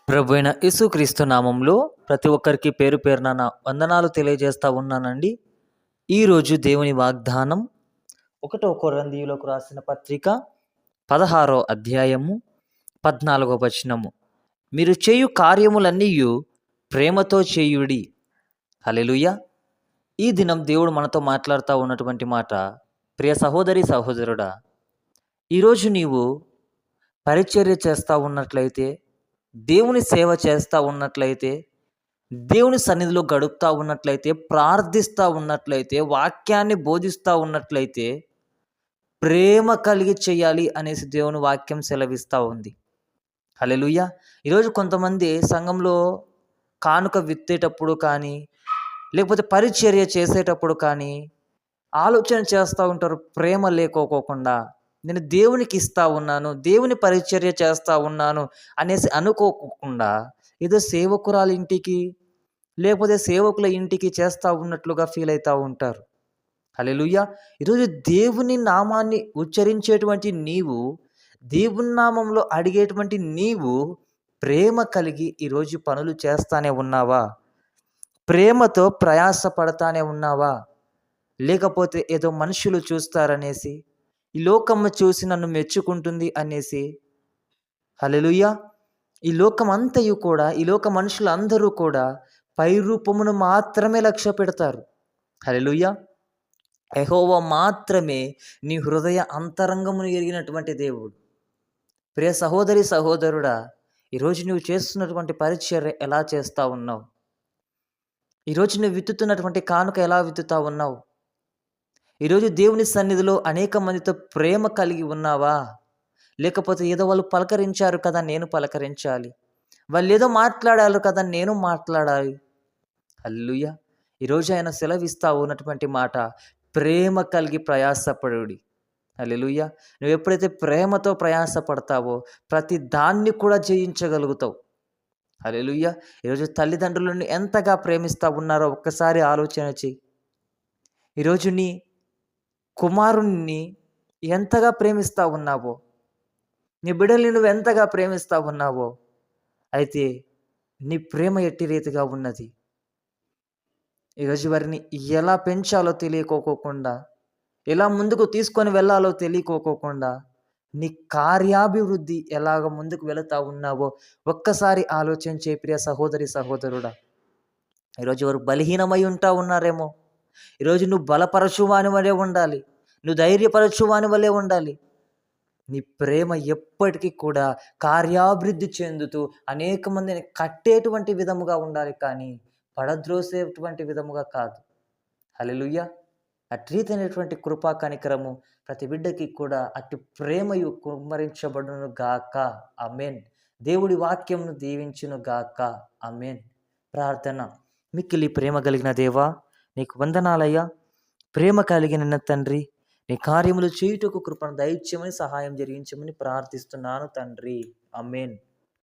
ప్రభువైన యేసుక్రీస్తు నామంలో ప్రతి ఒక్కరికి పేరు పేరున నా వందనాలు తెలియజేస్తా ఉన్నానండి. ఈరోజు దేవుని వాగ్దానం 1 కొరింథీయులకు రాసిన పత్రిక 16వ అధ్యాయము 14వ వచనము. మీరు చేయు కార్యములన్నీయు ప్రేమతో చేయుడి. హల్లెలూయా. ఈ దినం దేవుడు మనతో మాట్లాడుతూ ఉన్నటువంటి మాట, ప్రియ సహోదరి సహోదరుడా, ఈరోజు నీవు పరిచర్య చేస్తూ ఉన్నట్లయితే, దేవుని సేవ చేస్తూ ఉన్నట్లయితే, దేవుని సన్నిధిలో గడుపుతూ ఉన్నట్లయితే, ప్రార్థిస్తూ ఉన్నట్లయితే, వాక్యాన్ని బోధిస్తూ ఉన్నట్లయితే ప్రేమ కలిగి చేయాలి అనేసి దేవుని వాక్యం సెలవిస్తూ ఉంది. హల్లెలూయా. ఈరోజు కొంతమంది సంఘంలో కానుక విత్తేటప్పుడు కానీ, లేకపోతే పరిచర్య చేసేటప్పుడు కానీ ఆలోచన చేస్తూ ఉంటారు, ప్రేమ లేకోకుండా నేను దేవునికి ఇస్తా ఉన్నాను, దేవుని పరిచర్య చేస్తూ ఉన్నాను అనేసి అనుకోకుండా ఏదో సేవకురాల ఇంటికి లేకపోతే సేవకుల ఇంటికి చేస్తూ ఉన్నట్లుగా ఫీల్ అవుతూ ఉంటారు. హల్లెలూయా. ఈరోజు దేవుని నామాన్ని ఉచ్చరించేటువంటి నీవు, దేవుని నామంలో అడిగేటువంటి నీవు ప్రేమ కలిగి ఈరోజు పనులు చేస్తానే ఉన్నావా? ప్రేమతో ప్రయాస పడతానే ఉన్నావా? లేకపోతే ఏదో మనుషులు చూస్తారనేసి, ఈ లోకమ్మ చూసి నన్ను మెచ్చుకుంటుంది అనేసి, హల్లెలూయా, ఈ లోకం అంతయు కూడా, ఈ లోక మనుషులందరూ కూడా పై రూపమును మాత్రమే లక్ష్య పెడతారు. హల్లెలూయా. యెహోవా మాత్రమే నీ హృదయ అంతరంగమును ఎరిగినటువంటి దేవుడు. ప్రియ సహోదరి సహోదరుడా, ఈరోజు నువ్వు చేస్తున్నటువంటి పరిచర్య ఎలా చేస్తూ ఉన్నావు? ఈరోజు నువ్వు విత్తుతున్నటువంటి కానుక ఎలా విత్తుతా ఉన్నావు? ఈరోజు దేవుని సన్నిధిలో అనేక మందితో ప్రేమ కలిగి ఉన్నావా? లేకపోతే ఏదో వాళ్ళు పలకరించారు కదా, నేను పలకరించాలి, వాళ్ళు ఏదో మాట్లాడారు కదా, నేను మాట్లాడాలి. హల్లెలూయా. ఈరోజు ఆయన సెలవిస్తా ఉన్నటువంటి మాట, ప్రేమ కలిగి ప్రయాసపడుడి. హల్లెలూయా. నువ్వు ఎప్పుడైతే ప్రేమతో ప్రయాసపడతావో ప్రతి దాన్ని కూడా జయించగలుగుతావు. హల్లెలూయా. ఈరోజు తల్లిదండ్రులను ఎంతగా ప్రేమిస్తూ ఉన్నారో ఒక్కసారి ఆలోచన చెయ్యి. ఈరోజు నీ కుమారుణ్ణి ఎంతగా ప్రేమిస్తూ ఉన్నావో, నీ బిడ్డల్ని నువ్వు ఎంతగా ప్రేమిస్తూ ఉన్నావో, అయితే నీ ప్రేమ ఎట్టి రీతిగా ఉన్నది. ఈరోజు వారిని ఎలా పెంచాలో తెలియకోకుండా, ఎలా ముందుకు తీసుకొని వెళ్ళాలో తెలియకోకుండా, నీ కార్యాభివృద్ధి ఎలాగ ముందుకు వెళుతూ ఉన్నావో ఒక్కసారి ఆలోచించే ప్రియ సహోదరి సహోదరుడా. ఈరోజు వారు బలహీనమై ఉంటా ఉన్నారేమో. ఈరోజు నువ్వు బలపరచువాని వలె ఉండాలి, నువ్వు ధైర్యపరచువాని వలె ఉండాలి. నీ ప్రేమ ఎప్పటికీ కూడా కార్యాభివృద్ధి చెందుతూ అనేక మందిని కట్టేటువంటి విధముగా ఉండాలి, కానీ పడద్రోసేటువంటి విధముగా కాదు. హల్లెలూయా. అట్రీతైనటువంటి కృపా కనికరము ప్రతి బిడ్డకి కూడా అట్టి ప్రేమయు కుమ్మరించబడును గాక. ఆమేన్. దేవుడి వాక్యమును దీవించును గాక. ఆమేన్. ప్రార్థన. మిక్కిలి ప్రేమ కలిగిన దేవా, నీకు వందనాలయ్యా. ప్రేమ కలిగిన తండ్రి, నీ కార్యములు చేయుటకు కృపను దయచేయమని, సహాయం జరిగించమని ప్రార్థిస్తున్నాను తండ్రి. ఆమేన్.